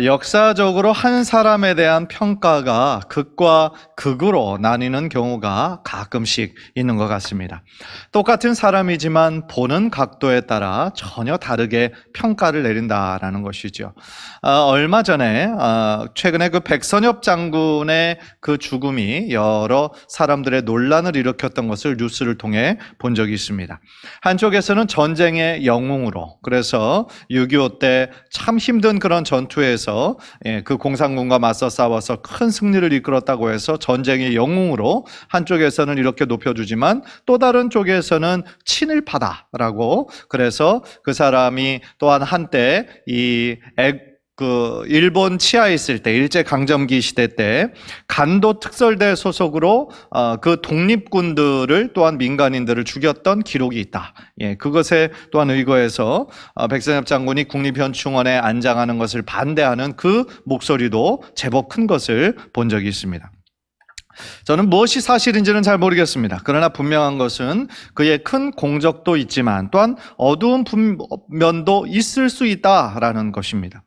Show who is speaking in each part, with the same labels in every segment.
Speaker 1: 역사적으로 한 사람에 대한 평가가 극과 극으로 나뉘는 경우가 가끔씩 있는 것 같습니다. 똑같은 사람이지만 보는 각도에 따라 전혀 다르게 평가를 내린다라는 것이죠. 얼마 전에 최근에 그 백선엽 장군의 그 죽음이 여러 사람들의 논란을 일으켰던 것을 뉴스를 통해 본 적이 있습니다. 한쪽에서는 전쟁의 영웅으로, 그래서 6.25 때 참 힘든 그런 전투에서 그 공산군과 맞서 싸워서 큰 승리를 이끌었다고 해서 전쟁의 영웅으로 한쪽에서는 이렇게 높여주지만 또 다른 쪽에서는 친일파다라고, 그래서 그 사람이 또한 한때 일본 치하에 있을 때, 일제강점기 시대 때 간도 특설대 소속으로 그 독립군들을 또한 민간인들을 죽였던 기록이 있다. 그것에 또한 의거해서 백선엽 장군이 국립현충원에 안장하는 것을 반대하는 그 목소리도 제법 큰 것을 본 적이 있습니다. 저는 무엇이 사실인지는 잘 모르겠습니다. 그러나 분명한 것은 그의 큰 공적도 있지만 또한 어두운 면도 있을 수 있다라는 것입니다.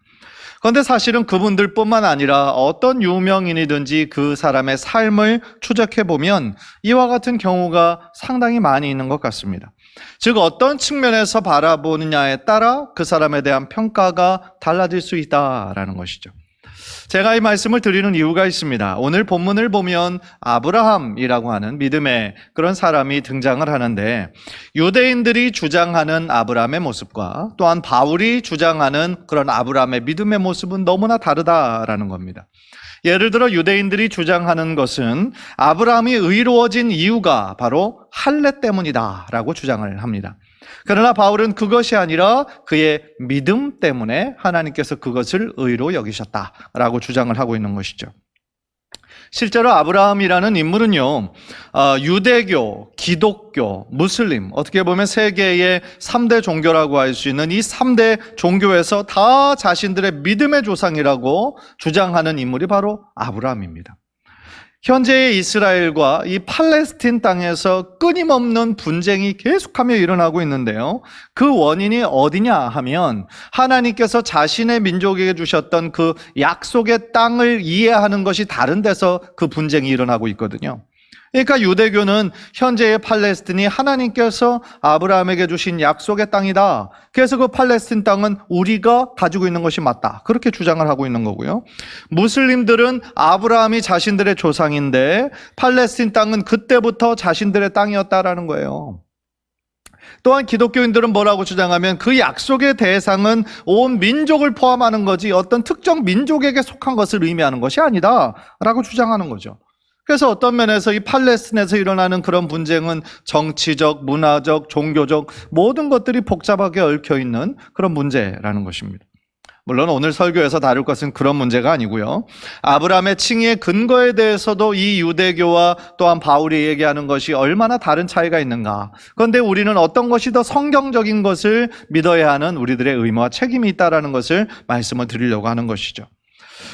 Speaker 1: 그런데 사실은 그분들뿐만 아니라 어떤 유명인이든지 그 사람의 삶을 추적해보면 이와 같은 경우가 상당히 많이 있는 것 같습니다. 즉 어떤 측면에서 바라보느냐에 따라 그 사람에 대한 평가가 달라질 수 있다라는 것이죠. 제가 이 말씀을 드리는 이유가 있습니다. 오늘 본문을 보면 아브라함이라고 하는 믿음의 그런 사람이 등장을 하는데, 유대인들이 주장하는 아브라함의 모습과 또한 바울이 주장하는 그런 아브라함의 믿음의 모습은 너무나 다르다라는 겁니다. 예를 들어 유대인들이 주장하는 것은 아브라함이 의로워진 이유가 바로 할례 때문이다라고 주장을 합니다. 그러나 바울은 그것이 아니라 그의 믿음 때문에 하나님께서 그것을 의로 여기셨다라고 주장을 하고 있는 것이죠. 실제로 아브라함이라는 인물은요, 유대교, 기독교, 무슬림, 어떻게 보면 세계의 3대 종교라고 할 수 있는 이 3대 종교에서 다 자신들의 믿음의 조상이라고 주장하는 인물이 바로 아브라함입니다. 현재의 이스라엘과 이 팔레스틴 땅에서 끊임없는 분쟁이 계속하며 일어나고 있는데요, 그 원인이 어디냐 하면 하나님께서 자신의 민족에게 주셨던 그 약속의 땅을 이해하는 것이 다른 데서 그 분쟁이 일어나고 있거든요. 그러니까 유대교는 현재의 팔레스틴이 하나님께서 아브라함에게 주신 약속의 땅이다. 그래서 그 팔레스틴 땅은 우리가 가지고 있는 것이 맞다. 그렇게 주장을 하고 있는 거고요. 무슬림들은 아브라함이 자신들의 조상인데 팔레스틴 땅은 그때부터 자신들의 땅이었다라는 거예요. 또한 기독교인들은 뭐라고 주장하면 그 약속의 대상은 온 민족을 포함하는 거지 어떤 특정 민족에게 속한 것을 의미하는 것이 아니다 라고 주장하는 거죠. 그래서 어떤 면에서 이 팔레스틴에서 일어나는 그런 분쟁은 정치적, 문화적, 종교적 모든 것들이 복잡하게 얽혀있는 그런 문제라는 것입니다. 물론 오늘 설교에서 다룰 것은 그런 문제가 아니고요, 아브라함의 칭의의 근거에 대해서도 이 유대교와 또한 바울이 얘기하는 것이 얼마나 다른 차이가 있는가, 그런데 우리는 어떤 것이 더 성경적인 것을 믿어야 하는 우리들의 의무와 책임이 있다는 것을 말씀을 드리려고 하는 것이죠.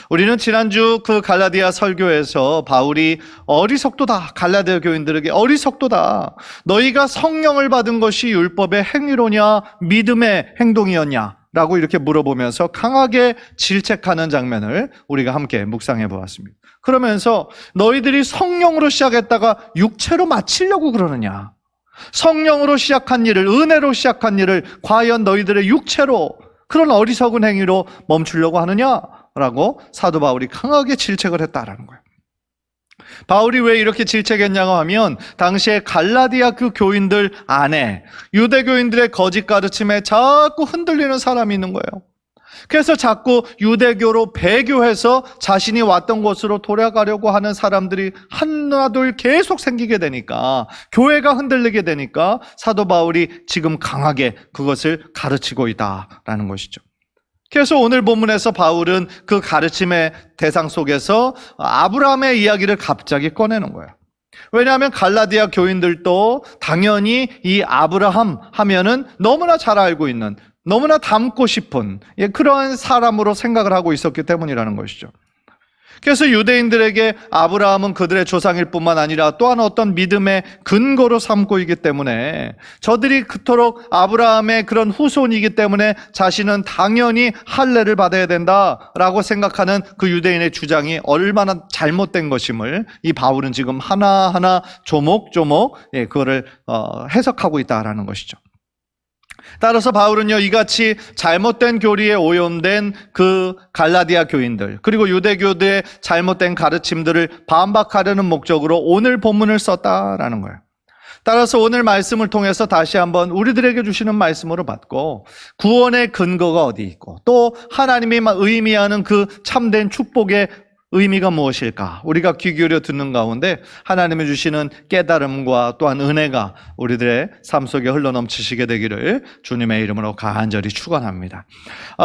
Speaker 1: 우리는 지난주 그 갈라디아 설교에서 바울이 어리석도다, 갈라디아 교인들에게 어리석도다, 너희가 성령을 받은 것이 율법의 행위로냐 믿음의 행동이었냐 라고 이렇게 물어보면서 강하게 질책하는 장면을 우리가 함께 묵상해 보았습니다. 그러면서 너희들이 성령으로 시작했다가 육체로 마치려고 그러느냐, 성령으로 시작한 일을, 은혜로 시작한 일을 과연 너희들의 육체로 그런 어리석은 행위로 멈추려고 하느냐 라고 사도 바울이 강하게 질책을 했다라는 거예요. 바울이 왜 이렇게 질책했냐고 하면 당시에 갈라디아 그 교인들 안에 유대교인들의 거짓 가르침에 자꾸 흔들리는 사람이 있는 거예요. 그래서 자꾸 유대교로 배교해서 자신이 왔던 곳으로 돌아가려고 하는 사람들이 하나둘 계속 생기게 되니까, 교회가 흔들리게 되니까 사도 바울이 지금 강하게 그것을 가르치고 있다라는 것이죠. 그래서 오늘 본문에서 바울은 그 가르침의 대상 속에서 아브라함의 이야기를 갑자기 꺼내는 거예요. 왜냐하면 갈라디아 교인들도 당연히 이 아브라함 하면은 너무나 잘 알고 있는, 너무나 닮고 싶은 그런 사람으로 생각을 하고 있었기 때문이라는 것이죠. 그래서 유대인들에게 아브라함은 그들의 조상일 뿐만 아니라 또한 어떤 믿음의 근거로 삼고 있기 때문에 저들이 그토록 아브라함의 그런 후손이기 때문에 자신은 당연히 할례를 받아야 된다라고 생각하는 그 유대인의 주장이 얼마나 잘못된 것임을 이 바울은 지금 하나하나 조목조목 그거를 해석하고 있다라는 것이죠. 따라서 바울은요, 이같이 잘못된 교리에 오염된 그 갈라디아 교인들, 그리고 유대교들의 잘못된 가르침들을 반박하려는 목적으로 오늘 본문을 썼다라는 거예요. 따라서 오늘 말씀을 통해서 다시 한번 우리들에게 주시는 말씀으로 받고 구원의 근거가 어디 있고 또 하나님이 의미하는 그 참된 축복의 의미가 무엇일까? 우리가 귀 기울여 듣는 가운데 하나님이 주시는 깨달음과 또한 은혜가 우리들의 삶 속에 흘러넘치시게 되기를 주님의 이름으로 간절히 축원합니다.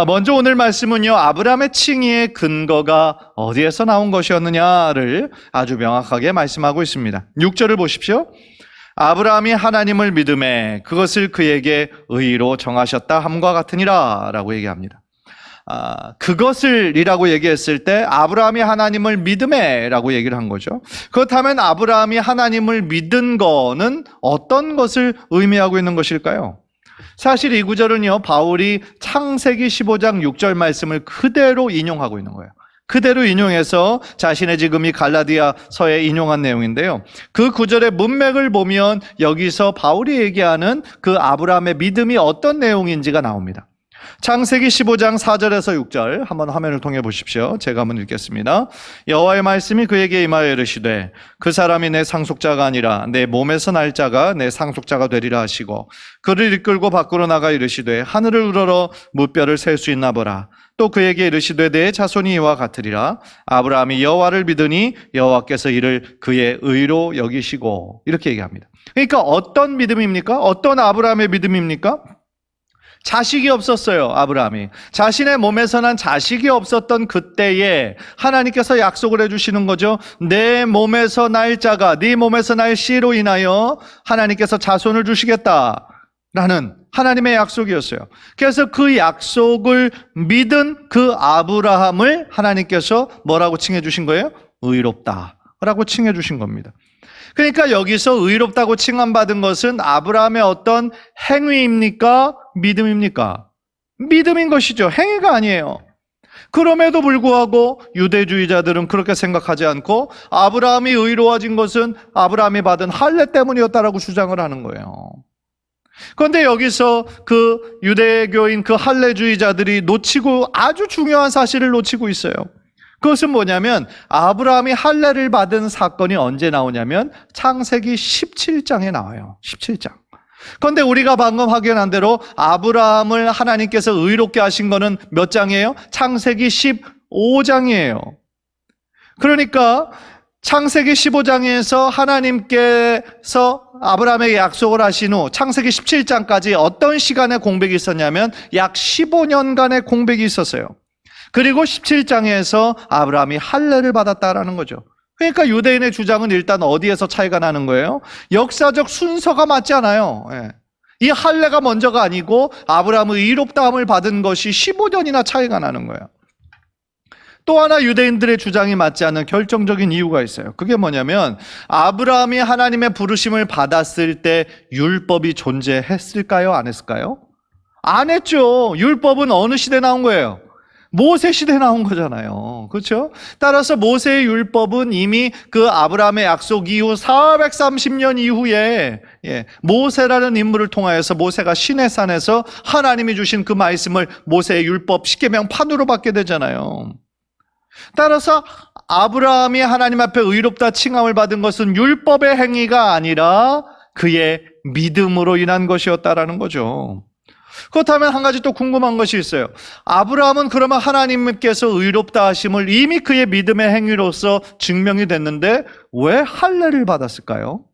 Speaker 1: 먼저 오늘 말씀은요, 아브라함의 칭의의 근거가 어디에서 나온 것이었느냐를 아주 명확하게 말씀하고 있습니다. 6절을 보십시오. 아브라함이 하나님을 믿음에 그것을 그에게 의로 정하셨다 함과 같으니라 라고 얘기합니다. 그것을 이라고 얘기했을 때 아브라함이 하나님을 믿음에 라고 얘기를 한 거죠. 그렇다면 아브라함이 하나님을 믿은 거는 어떤 것을 의미하고 있는 것일까요? 사실 이 구절은요, 바울이 창세기 15장 6절 말씀을 그대로 인용하고 있는 거예요. 그대로 인용해서 자신의 지금 이 갈라디아서에 인용한 내용인데요, 그 구절의 문맥을 보면 여기서 바울이 얘기하는 그 아브라함의 믿음이 어떤 내용인지가 나옵니다. 창세기 15장 4절에서 6절 한번 화면을 통해 보십시오. 제가 한번 읽겠습니다. 여호와의 말씀이 그에게 임하여 이르시되 그 사람이 내 상속자가 아니라 내 몸에서 날 자가 내 상속자가 되리라 하시고 그를 이끌고 밖으로 나가 이르시되 하늘을 우러러 무뼈를 셀 수 있나 보라. 또 그에게 이르시되 내 자손이 이와 같으리라. 아브라함이 여호와를 믿으니 여호와께서 이를 그의 의로 여기시고, 이렇게 얘기합니다. 그러니까 어떤 믿음입니까? 어떤 아브라함의 믿음입니까? 자식이 없었어요. 아브라함이 자신의 몸에서 난 자식이 없었던 그때에 하나님께서 약속을 해주시는 거죠. 내 몸에서 날 자가 네 몸에서 날 씨로 인하여 하나님께서 자손을 주시겠다라는 하나님의 약속이었어요. 그래서 그 약속을 믿은 그 아브라함을 하나님께서 뭐라고 칭해 주신 거예요? 의롭다라고 칭해 주신 겁니다. 그러니까 여기서 의롭다고 칭함받은 것은 아브라함의 어떤 행위입니까? 믿음입니까? 믿음인 것이죠. 행위가 아니에요. 그럼에도 불구하고 유대주의자들은 그렇게 생각하지 않고 아브라함이 의로워진 것은 아브라함이 받은 할례 때문이었다라고 주장을 하는 거예요. 그런데 여기서 그 유대교인 그 할례주의자들이 놓치고 아주 중요한 사실을 놓치고 있어요. 그것은 뭐냐면 아브라함이 할례를 받은 사건이 언제 나오냐면 창세기 17장에 나와요. 17장. 그런데 우리가 방금 확인한 대로 아브라함을 하나님께서 의롭게 하신 거는 몇 장이에요? 창세기 15장이에요. 그러니까 창세기 15장에서 하나님께서 아브라함에게 약속을 하신 후 창세기 17장까지 어떤 시간의 공백이 있었냐면 약 15년간의 공백이 있었어요. 그리고 17장에서 아브라함이 할례를 받았다라는 거죠. 그러니까 유대인의 주장은 일단 어디에서 차이가 나는 거예요? 역사적 순서가 맞지 않아요. 이 할례가 먼저가 아니고 아브라함의 의롭다함을 받은 것이 15년이나 차이가 나는 거예요. 또 하나 유대인들의 주장이 맞지 않는 결정적인 이유가 있어요. 그게 뭐냐면 아브라함이 하나님의 부르심을 받았을 때 율법이 존재했을까요? 안 했을까요? 안 했죠. 율법은 어느 시대에 나온 거예요? 모세 시대에 나온 거잖아요. 그렇죠? 따라서 모세의 율법은 이미 그 아브라함의 약속 이후 430년 이후에 모세라는 인물을 통하여서 모세가 시내산에서 하나님이 주신 그 말씀을 모세의 율법 십계명 판으로 받게 되잖아요. 따라서 아브라함이 하나님 앞에 의롭다 칭함을 받은 것은 율법의 행위가 아니라 그의 믿음으로 인한 것이었다라는 거죠. 그렇다면 한 가지 또 궁금한 것이 있어요. 아브라함은 그러면 하나님께서 의롭다 하심을 이미 그의 믿음의 행위로서 증명이 됐는데 왜 할례를 받았을까요?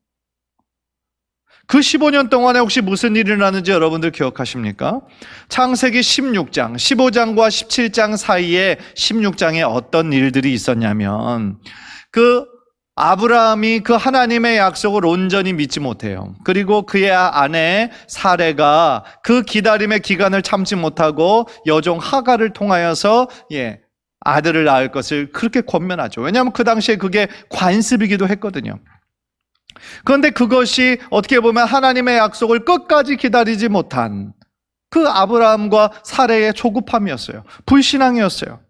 Speaker 1: 그 15년 동안에 혹시 무슨 일이 일어났는지 여러분들 기억하십니까? 창세기 16장, 15장과 17장 사이에 16장에 어떤 일들이 있었냐면 그 아브라함이 그 하나님의 약속을 온전히 믿지 못해요. 그리고 그의 아내 사레가 그 기다림의 기간을 참지 못하고 여종 하갈을 통하여서 아들을 낳을 것을 그렇게 권면하죠. 왜냐하면 그 당시에 그게 관습이기도 했거든요. 그런데 그것이 어떻게 보면 하나님의 약속을 끝까지 기다리지 못한 그 아브라함과 사레의 조급함이었어요. 불신앙이었어요.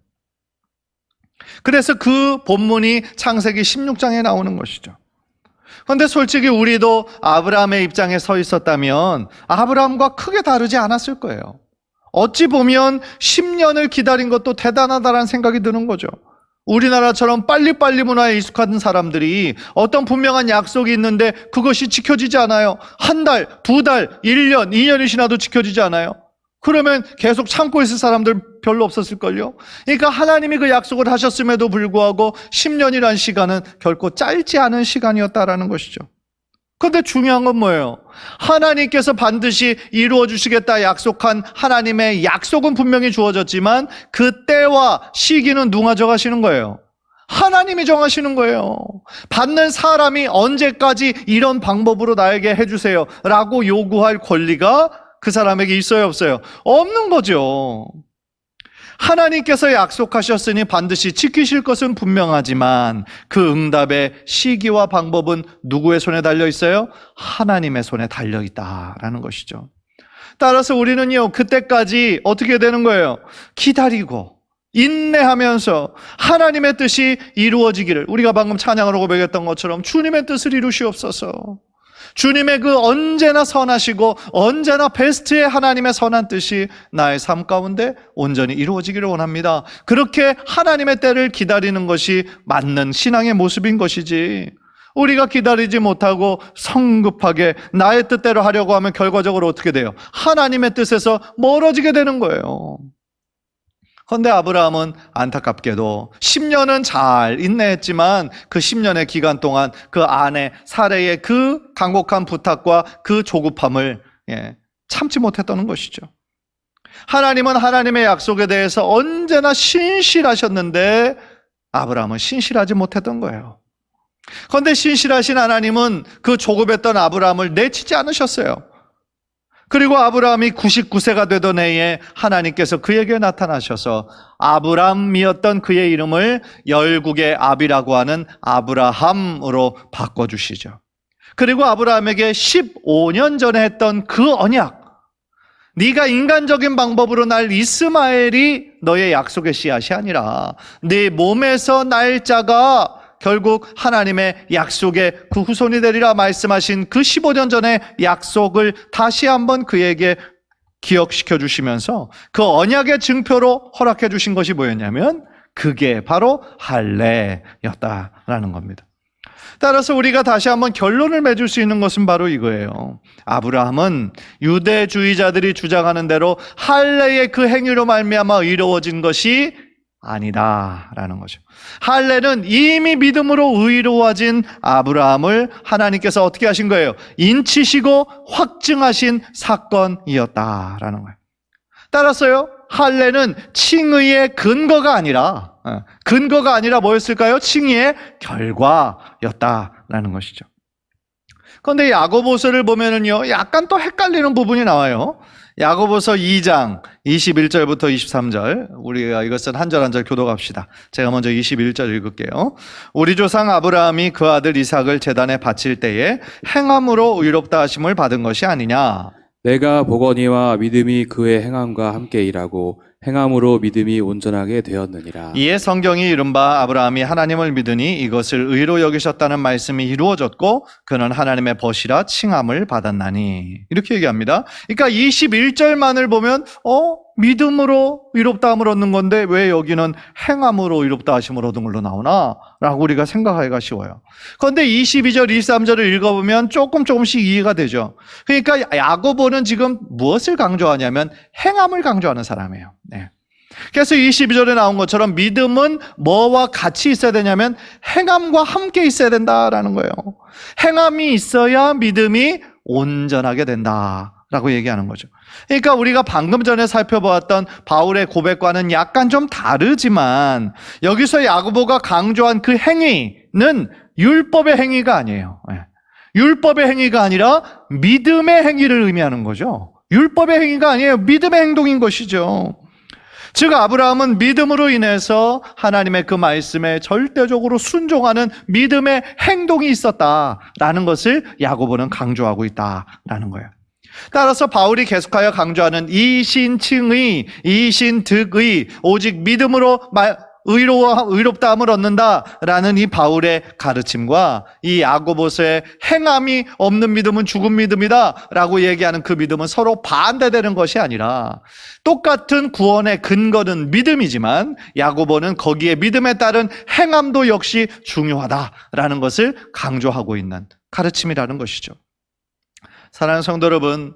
Speaker 1: 그래서 그 본문이 창세기 16장에 나오는 것이죠. 그런데 솔직히 우리도 아브라함의 입장에 서 있었다면 아브라함과 크게 다르지 않았을 거예요. 어찌 보면 10년을 기다린 것도 대단하다는 생각이 드는 거죠. 우리나라처럼 빨리빨리 문화에 익숙한 사람들이 어떤 분명한 약속이 있는데 그것이 지켜지지 않아요. 한 달, 두 달, 1년, 2년이 지나도 지켜지지 않아요. 그러면 계속 참고 있을 사람들 별로 없었을걸요. 그러니까 하나님이 그 약속을 하셨음에도 불구하고 10년이라는 시간은 결코 짧지 않은 시간이었다라는 것이죠. 그런데 중요한 건 뭐예요? 하나님께서 반드시 이루어 주시겠다 약속한 하나님의 약속은 분명히 주어졌지만 그 때와 시기는 누가 정하시는 거예요? 하나님이 정하시는 거예요. 받는 사람이 언제까지 이런 방법으로 나에게 해주세요 라고 요구할 권리가 그 사람에게 있어요, 없어요? 없는 거죠. 하나님께서 약속하셨으니 반드시 지키실 것은 분명하지만 그 응답의 시기와 방법은 누구의 손에 달려 있어요? 하나님의 손에 달려 있다라는 것이죠. 따라서 우리는요, 그때까지 어떻게 되는 거예요? 기다리고 인내하면서 하나님의 뜻이 이루어지기를, 우리가 방금 찬양으로 고백했던 것처럼 주님의 뜻을 이루시옵소서. 주님의 그 언제나 선하시고 언제나 베스트의 하나님의 선한 뜻이 나의 삶 가운데 온전히 이루어지기를 원합니다. 그렇게 하나님의 때를 기다리는 것이 맞는 신앙의 모습인 것이지, 우리가 기다리지 못하고 성급하게 나의 뜻대로 하려고 하면 결과적으로 어떻게 돼요? 하나님의 뜻에서 멀어지게 되는 거예요. 그런데 아브라함은 안타깝게도 10년은 잘 인내했지만 그 10년의 기간 동안 그 아내 사레의 그 간곡한 부탁과 그 조급함을 참지 못했다는 것이죠. 하나님은 하나님의 약속에 대해서 언제나 신실하셨는데 아브라함은 신실하지 못했던 거예요. 그런데 신실하신 하나님은 그 조급했던 아브라함을 내치지 않으셨어요. 그리고 아브라함이 99세가 되던 해에 하나님께서 그에게 나타나셔서 아브람이었던 그의 이름을 열국의 아비라고 하는 아브라함으로 바꿔주시죠. 그리고 아브라함에게 15년 전에 했던 그 언약, 네가 인간적인 방법으로 날 이스마엘이 너의 약속의 씨앗이 아니라 네 몸에서 날 자가 결국 하나님의 약속의 그 후손이 되리라 말씀하신 그 15년 전의 약속을 다시 한번 그에게 기억시켜 주시면서 그 언약의 증표로 허락해 주신 것이 뭐였냐면 그게 바로 할례였다라는 겁니다. 따라서 우리가 다시 한번 결론을 맺을 수 있는 것은 바로 이거예요. 아브라함은 유대주의자들이 주장하는 대로 할례의 그 행위로 말미암아 의로워진 것이 아니다라는 거죠. 할례는 이미 믿음으로 의로워진 아브라함을 하나님께서 어떻게 하신 거예요? 인치시고 확증하신 사건이었다라는 거예요. 따라서요, 할례는 칭의의 근거가 아니라 뭐였을까요? 칭의의 결과였다라는 것이죠. 그런데 야고보서를 보면은요, 약간 또 헷갈리는 부분이 나와요. 야고보서 2장 21절부터 23절, 우리가 이것은 한 절 한 절 교독합시다. 제가 먼저 21절 읽을게요. 우리 조상 아브라함이 그 아들 이삭을 제단에 바칠 때에 행함으로 의롭다 하심을 받은 것이 아니냐.
Speaker 2: 내가 보거니와 믿음이 그의 행함과 함께 일하고 행함으로 믿음이 온전하게 되었느니라.
Speaker 1: 이에 성경이 이른바 아브라함이 하나님을 믿으니 이것을 의로 여기셨다는 말씀이 이루어졌고 그는 하나님의 벗이라 칭함을 받았나니, 이렇게 얘기합니다. 그러니까 21절만을 보면 믿음으로 의롭다함을 얻는 건데 왜 여기는 행함으로 의롭다 하심을 얻은 걸로 나오나? 라고 우리가 생각하기가 쉬워요. 그런데 22절, 23절을 읽어보면 조금씩 이해가 되죠. 그러니까 야고보는 지금 무엇을 강조하냐면 행함을 강조하는 사람이에요. 네. 그래서 22절에 나온 것처럼 믿음은 뭐와 같이 있어야 되냐면 행함과 함께 있어야 된다라는 거예요. 행함이 있어야 믿음이 온전하게 된다라고 얘기하는 거죠. 그러니까 우리가 방금 전에 살펴보았던 바울의 고백과는 약간 좀 다르지만 여기서 야고보가 강조한 그 행위는 율법의 행위가 아니에요. 율법의 행위가 아니라 믿음의 행위를 의미하는 거죠. 율법의 행위가 아니에요. 믿음의 행동인 것이죠. 즉 아브라함은 믿음으로 인해서 하나님의 그 말씀에 절대적으로 순종하는 믿음의 행동이 있었다라는 것을 야고보는 강조하고 있다라는 거예요. 따라서 바울이 계속하여 강조하는 이신칭의, 이신득의, 오직 믿음으로 의롭다함을 얻는다라는 이 바울의 가르침과 이 야고보서의 행함이 없는 믿음은 죽은 믿음이다라고 얘기하는 그 믿음은 서로 반대되는 것이 아니라 똑같은 구원의 근거는 믿음이지만 야고보는 거기에 믿음에 따른 행함도 역시 중요하다라는 것을 강조하고 있는 가르침이라는 것이죠. 사랑하는 성도 여러분,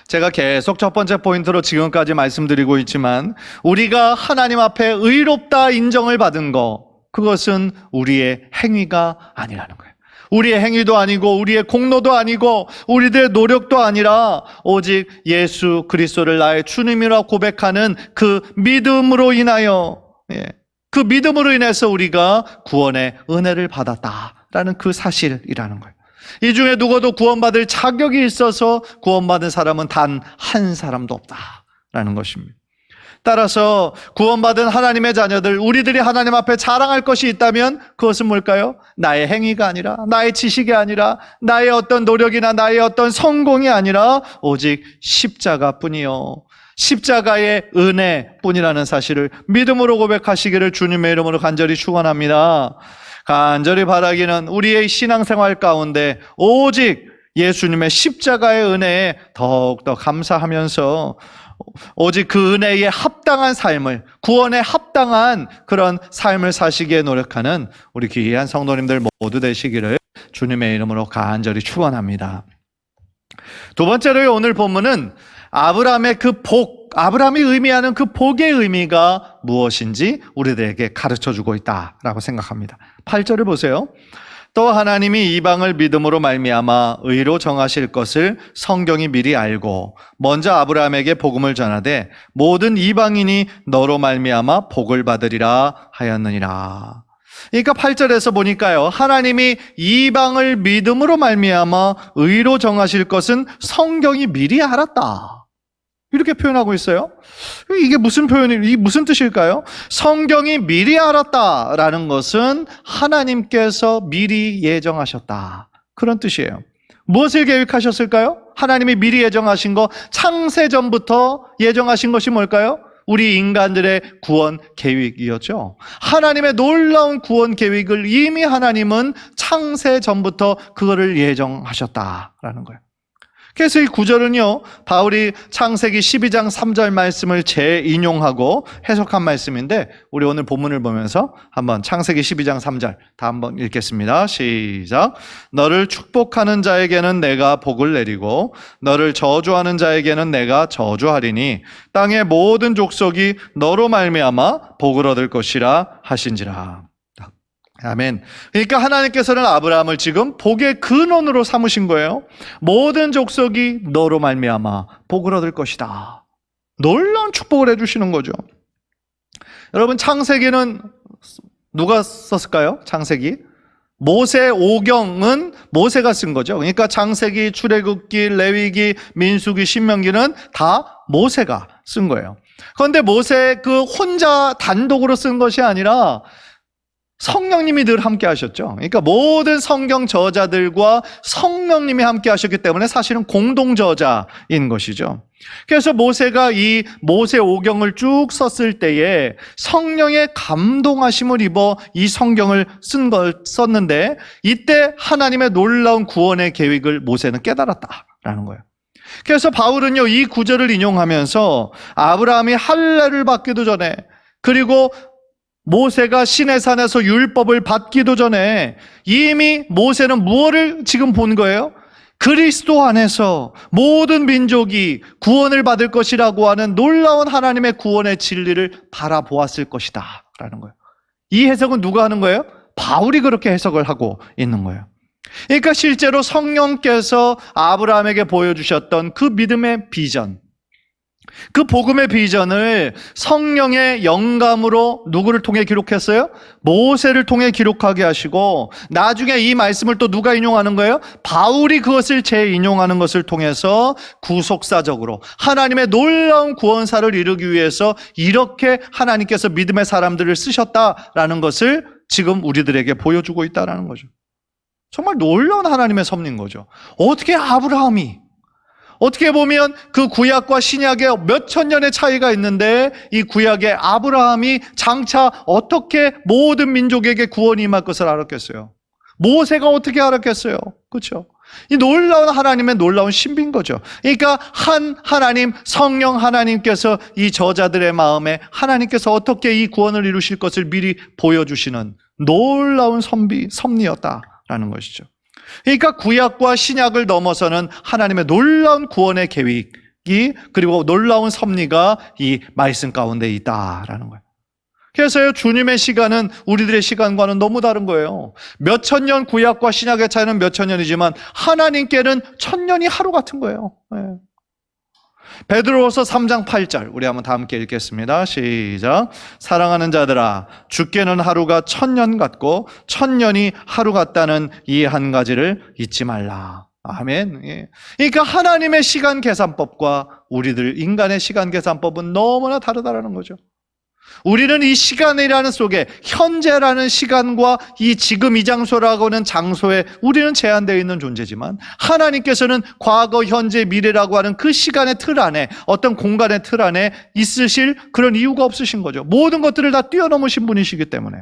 Speaker 1: 제가 계속 첫 번째 포인트로 지금까지 말씀드리고 있지만 우리가 하나님 앞에 의롭다 인정을 받은 것, 그것은 우리의 행위가 아니라는 거예요. 우리의 행위도 아니고 우리의 공로도 아니고 우리들의 노력도 아니라 오직 예수 그리스도를 나의 주님이라 고백하는 그 믿음으로 인하여, 그 믿음으로 인해서 우리가 구원의 은혜를 받았다라는 그 사실이라는 거예요. 이 중에 누구도 구원받을 자격이 있어서 구원받은 사람은 단 한 사람도 없다라는 것입니다. 따라서 구원받은 하나님의 자녀들, 우리들이 하나님 앞에 자랑할 것이 있다면 그것은 뭘까요? 나의 행위가 아니라, 나의 지식이 아니라, 나의 어떤 노력이나 나의 어떤 성공이 아니라 오직 십자가뿐이요, 십자가의 은혜뿐이라는 사실을 믿음으로 고백하시기를 주님의 이름으로 간절히 축원합니다. 간절히 바라기는 우리의 신앙생활 가운데 오직 예수님의 십자가의 은혜에 더욱더 감사하면서 오직 그 은혜에 합당한 삶을, 구원에 합당한 그런 삶을 사시기에 노력하는 우리 귀한 성도님들 모두 되시기를 주님의 이름으로 간절히 축원합니다. 두 번째로 오늘 본문은 아브라함의 그 복, 아브라함이 의미하는 그 복의 의미가 무엇인지 우리들에게 가르쳐주고 있다라고 생각합니다. 8절을 보세요. 또 하나님이 이방을 믿음으로 말미암아 의로 정하실 것을 성경이 미리 알고 먼저 아브라함에게 복음을 전하되 모든 이방인이 너로 말미암아 복을 받으리라 하였느니라. 그러니까 8절에서 보니까요, 하나님이 이방을 믿음으로 말미암아 의로 정하실 것은 성경이 미리 알았다, 이렇게 표현하고 있어요. 이게 무슨 이게 무슨 뜻일까요? 성경이 미리 알았다라는 것은 하나님께서 미리 예정하셨다, 그런 뜻이에요. 무엇을 계획하셨을까요? 하나님이 미리 예정하신 거, 창세전부터 예정하신 것이 뭘까요? 우리 인간들의 구원 계획이었죠. 하나님의 놀라운 구원 계획을 이미 하나님은 창세전부터 그거를 예정하셨다라는 거예요. 그래서 이 구절은요, 바울이 창세기 12장 3절 말씀을 재인용하고 해석한 말씀인데, 우리 오늘 본문을 보면서 한번 창세기 12장 3절 다 한번 읽겠습니다. 시작. 너를 축복하는 자에게는 내가 복을 내리고 너를 저주하는 자에게는 내가 저주하리니 땅의 모든 족속이 너로 말미암아 복을 얻을 것이라 하신지라. 아멘. 그러니까 하나님께서는 아브라함을 지금 복의 근원으로 삼으신 거예요. 모든 족속이 너로 말미암아 복을 얻을 것이다. 놀라운 축복을 해주시는 거죠. 여러분, 창세기는 누가 썼을까요? 창세기? 모세 오경은 모세가 쓴 거죠. 그러니까 창세기, 출애굽기, 레위기, 민수기, 신명기는 다 모세가 쓴 거예요. 그런데 모세 그 혼자 단독으로 쓴 것이 아니라 성령님이 늘 함께 하셨죠. 그러니까 모든 성경 저자들과 성령님이 함께 하셨기 때문에 사실은 공동 저자인 것이죠. 그래서 모세가 이 모세 오경을 쭉 썼을 때에 성령의 감동하심을 입어 이 성경을 썼는데, 이때 하나님의 놀라운 구원의 계획을 모세는 깨달았다라는 거예요. 그래서 바울은요, 이 구절을 인용하면서 아브라함이 할례를 받기도 전에, 그리고 모세가 시내산에서 율법을 받기도 전에 이미 모세는 무엇을 지금 본 거예요? 그리스도 안에서 모든 민족이 구원을 받을 것이라고 하는 놀라운 하나님의 구원의 진리를 바라보았을 것이다 라는 거예요. 이 해석은 누가 하는 거예요? 바울이 그렇게 해석을 하고 있는 거예요. 그러니까 실제로 성령께서 아브라함에게 보여주셨던 그 믿음의 비전, 그 복음의 비전을 성령의 영감으로 누구를 통해 기록했어요? 모세를 통해 기록하게 하시고, 나중에 이 말씀을 또 누가 인용하는 거예요? 바울이 그것을 재인용하는 것을 통해서 구속사적으로 하나님의 놀라운 구원사를 이루기 위해서 이렇게 하나님께서 믿음의 사람들을 쓰셨다라는 것을 지금 우리들에게 보여주고 있다는 거죠. 정말 놀라운 하나님의 섭리인 거죠. 어떻게 아브라함이, 어떻게 보면 그 구약과 신약에 몇천 년의 차이가 있는데, 이 구약의 아브라함이 장차 어떻게 모든 민족에게 구원이 임할 것을 알았겠어요? 모세가 어떻게 알았겠어요? 그렇죠? 이 놀라운 하나님의 놀라운 신비인 거죠. 그러니까 한 하나님, 성령 하나님께서 이 저자들의 마음에 하나님께서 어떻게 이 구원을 이루실 것을 미리 보여주시는 놀라운 섭리였다라는 것이죠. 그러니까 구약과 신약을 넘어서는 하나님의 놀라운 구원의 계획이, 그리고 놀라운 섭리가 이 말씀 가운데 있다라는 거예요. 그래서요, 주님의 시간은 우리들의 시간과는 너무 다른 거예요. 몇천 년, 구약과 신약의 차이는 몇천 년이지만 하나님께는 천년이 하루 같은 거예요. 네. 베드로후서 3장 8절 우리 한번 다 함께 읽겠습니다. 시작. 사랑하는 자들아, 주께는 하루가 천년 같고 천년이 하루 같다는 이 한 가지를 잊지 말라. 아멘. 예. 그러니까 하나님의 시간 계산법과 우리들 인간의 시간 계산법은 너무나 다르다는 거죠. 우리는 이 시간이라는 속에, 현재라는 시간과 이 지금 이 장소라고 하는 장소에 우리는 제한되어 있는 존재지만, 하나님께서는 과거, 현재, 미래라고 하는 그 시간의 틀 안에, 어떤 공간의 틀 안에 있으실 그런 이유가 없으신 거죠. 모든 것들을 다 뛰어넘으신 분이시기 때문에.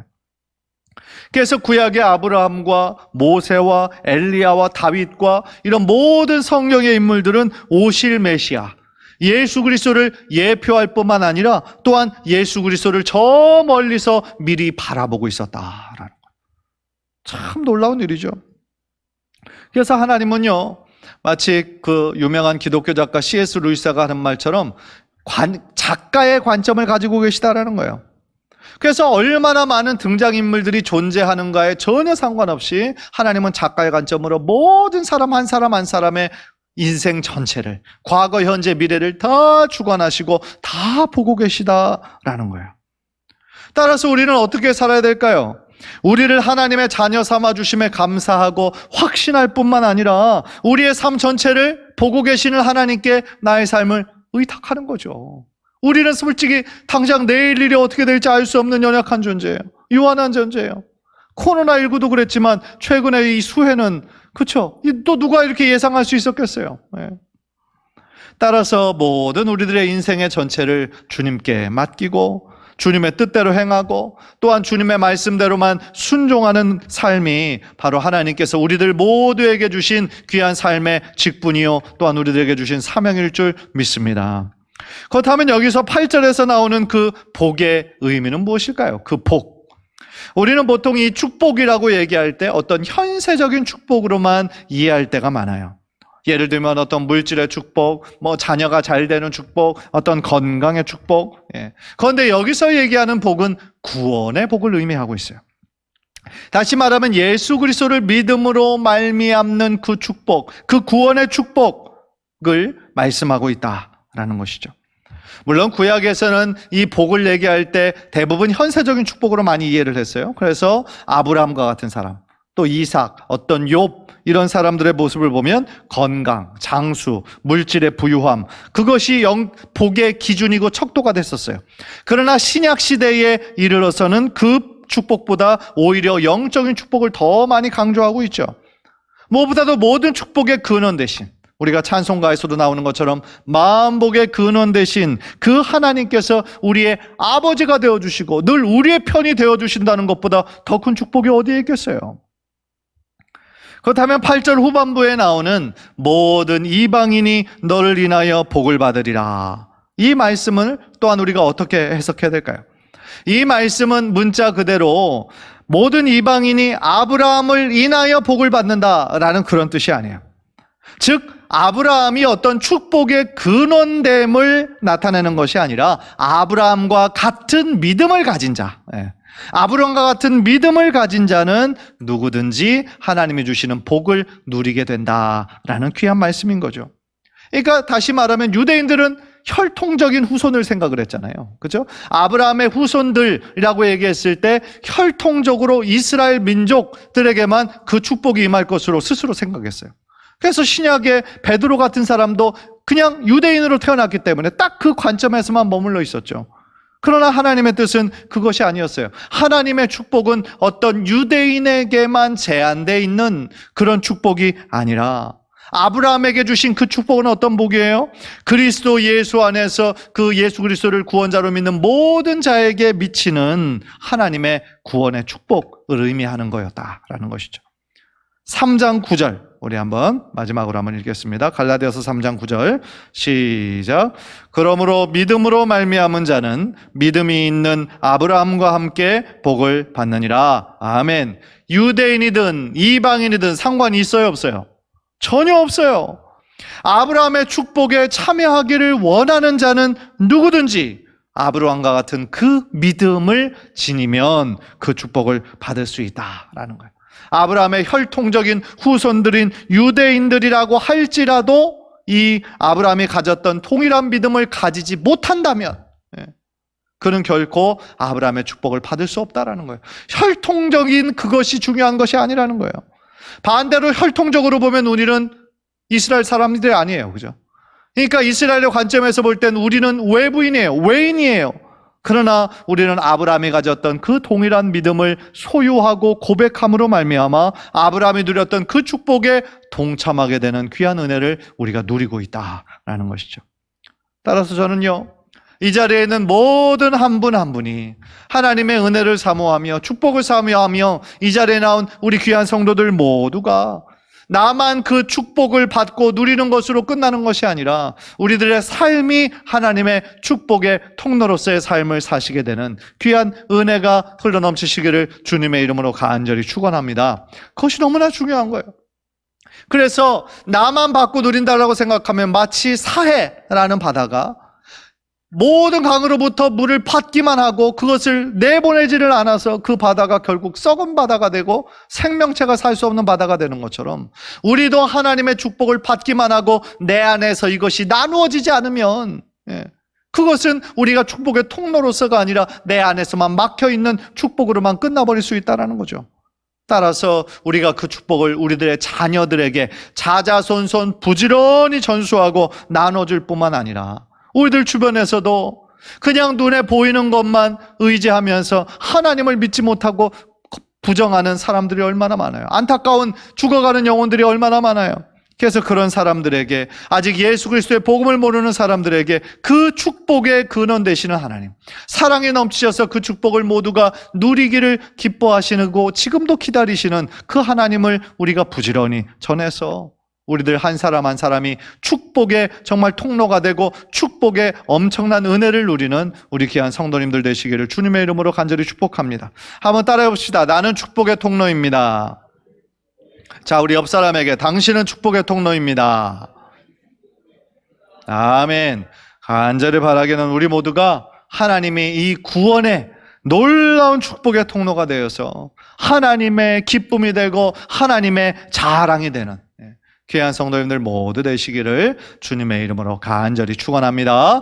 Speaker 1: 그래서 구약의 아브라함과 모세와 엘리야와 다윗과 이런 모든 성령의 인물들은 오실 메시아, 예수 그리스도를 예표할 뿐만 아니라 또한 예수 그리스도를 저 멀리서 미리 바라보고 있었다라는 거예요. 참 놀라운 일이죠. 그래서 하나님은요, 마치 그 유명한 기독교 작가 C.S. 루이스가 하는 말처럼 작가의 관점을 가지고 계시다라는 거예요. 그래서 얼마나 많은 등장인물들이 존재하는가에 전혀 상관없이 하나님은 작가의 관점으로 모든 사람 한 사람의 인생 전체를, 과거, 현재, 미래를 다 주관하시고 다 보고 계시다라는 거예요. 따라서 우리는 어떻게 살아야 될까요? 우리를 하나님의 자녀 삼아주심에 감사하고 확신할 뿐만 아니라 우리의 삶 전체를 보고 계시는 하나님께 나의 삶을 의탁하는 거죠. 우리는 솔직히 당장 내일 일이 어떻게 될지 알 수 없는 연약한 존재예요. 유한한 존재예요. 코로나19도 그랬지만 최근에 이 수해는, 그렇죠? 또 누가 이렇게 예상할 수 있었겠어요? 네. 따라서 모든 우리들의 인생의 전체를 주님께 맡기고 주님의 뜻대로 행하고 또한 주님의 말씀대로만 순종하는 삶이 바로 하나님께서 우리들 모두에게 주신 귀한 삶의 직분이요, 또한 우리들에게 주신 사명일 줄 믿습니다. 그렇다면 여기서 8절에서 나오는 그 복의 의미는 무엇일까요? 그 복. 우리는 보통 이 축복이라고 얘기할 때 어떤 현세적인 축복으로만 이해할 때가 많아요. 예를 들면 어떤 물질의 축복, 자녀가 잘 되는 축복, 어떤 건강의 축복. 예. 그런데 여기서 얘기하는 복은 구원의 복을 의미하고 있어요. 다시 말하면 예수 그리스도를 믿음으로 말미암는 그 축복, 그 구원의 축복을 말씀하고 있다라는 것이죠. 물론 구약에서는 이 복을 얘기할 때 대부분 현세적인 축복으로 많이 이해를 했어요. 그래서 아브라함과 같은 사람, 또 이삭, 어떤 욥, 이런 사람들의 모습을 보면 건강, 장수, 물질의 부유함, 그것이 복의 기준이고 척도가 됐었어요. 그러나 신약 시대에 이르러서는 그 축복보다 오히려 영적인 축복을 더 많이 강조하고 있죠. 무엇보다도 모든 축복의 근원 대신, 우리가 찬송가에서도 나오는 것처럼 만복의 근원 대신 그 하나님께서 우리의 아버지가 되어주시고 늘 우리의 편이 되어주신다는 것보다 더 큰 축복이 어디에 있겠어요? 그렇다면 8절 후반부에 나오는 모든 이방인이 너를 인하여 복을 받으리라, 이 말씀을 또한 우리가 어떻게 해석해야 될까요? 이 말씀은 문자 그대로 모든 이방인이 아브라함을 인하여 복을 받는다라는 그런 뜻이 아니에요. 즉 아브라함이 어떤 축복의 근원됨을 나타내는 것이 아니라 아브라함과 같은 믿음을 가진 자, 아브라함과 같은 믿음을 가진 자는 누구든지 하나님이 주시는 복을 누리게 된다라는 귀한 말씀인 거죠. 그러니까 다시 말하면 유대인들은 혈통적인 후손을 생각을 했잖아요. 그죠? 아브라함의 후손들이라고 얘기했을 때 혈통적으로 이스라엘 민족들에게만 그 축복이 임할 것으로 스스로 생각했어요. 그래서 신약의 베드로 같은 사람도 그냥 유대인으로 태어났기 때문에 딱 그 관점에서만 머물러 있었죠. 그러나 하나님의 뜻은 그것이 아니었어요. 하나님의 축복은 어떤 유대인에게만 제한되어 있는 그런 축복이 아니라 아브라함에게 주신 그 축복은 어떤 복이에요? 그리스도 예수 안에서 그 예수 그리스도를 구원자로 믿는 모든 자에게 미치는 하나님의 구원의 축복을 의미하는 거였다라는 것이죠. 3장 9절 우리 한번 마지막으로 한번 읽겠습니다. 갈라디아서 3장 9절 시작. 그러므로 믿음으로 말미암은 자는 믿음이 있는 아브라함과 함께 복을 받느니라. 아멘. 유대인이든 이방인이든 상관이 있어요, 없어요? 전혀 없어요. 아브라함의 축복에 참여하기를 원하는 자는 누구든지 아브라함과 같은 그 믿음을 지니면 그 축복을 받을 수 있다라는 거예요. 아브라함의 혈통적인 후손들인 유대인들이라고 할지라도 이 아브라함이 가졌던 동일한 믿음을 가지지 못한다면 그는 결코 아브라함의 축복을 받을 수 없다라는 거예요. 혈통적인 그것이 중요한 것이 아니라는 거예요. 반대로 혈통적으로 보면 우리는 이스라엘 사람들이 아니에요. 그죠? 그러니까 이스라엘의 관점에서 볼 때는 우리는 외부인이에요. 외인이에요. 그러나 우리는 아브라함이 가졌던 그 동일한 믿음을 소유하고 고백함으로 말미암아 아브라함이 누렸던 그 축복에 동참하게 되는 귀한 은혜를 우리가 누리고 있다라는 것이죠. 따라서 저는요, 이 자리에 있는 모든 한 분 한 분이 하나님의 은혜를 사모하며 축복을 사모하며 이 자리에 나온 우리 귀한 성도들 모두가 나만 그 축복을 받고 누리는 것으로 끝나는 것이 아니라 우리들의 삶이 하나님의 축복의 통로로서의 삶을 사시게 되는 귀한 은혜가 흘러넘치시기를 주님의 이름으로 간절히 축원합니다. 그것이 너무나 중요한 거예요. 그래서 나만 받고 누린다라고 생각하면 마치 사해라는 바다가 모든 강으로부터 물을 받기만 하고 그것을 내보내지를 않아서 그 바다가 결국 썩은 바다가 되고 생명체가 살 수 없는 바다가 되는 것처럼 우리도 하나님의 축복을 받기만 하고 내 안에서 이것이 나누어지지 않으면 그것은 우리가 축복의 통로로서가 아니라 내 안에서만 막혀있는 축복으로만 끝나버릴 수 있다는 거죠. 따라서 우리가 그 축복을 우리들의 자녀들에게 자자손손 부지런히 전수하고 나눠줄 뿐만 아니라 우리들 주변에서도 그냥 눈에 보이는 것만 의지하면서 하나님을 믿지 못하고 부정하는 사람들이 얼마나 많아요. 안타까운 죽어가는 영혼들이 얼마나 많아요. 그래서 그런 사람들에게, 아직 예수 그리스도의 복음을 모르는 사람들에게 그 축복의 근원 되시는 하나님, 사랑에 넘치셔서 그 축복을 모두가 누리기를 기뻐하시고 지금도 기다리시는 그 하나님을 우리가 부지런히 전해서 우리들 한 사람 한 사람이 축복의 정말 통로가 되고 축복의 엄청난 은혜를 누리는 우리 귀한 성도님들 되시기를 주님의 이름으로 간절히 축복합니다. 한번 따라해 봅시다. 나는 축복의 통로입니다. 자, 우리 옆 사람에게 당신은 축복의 통로입니다. 아멘. 간절히 바라기는 우리 모두가 하나님이 이 구원의 놀라운 축복의 통로가 되어서 하나님의 기쁨이 되고 하나님의 자랑이 되는 귀한 성도님들 모두 되시기를 주님의 이름으로 간절히 축원합니다.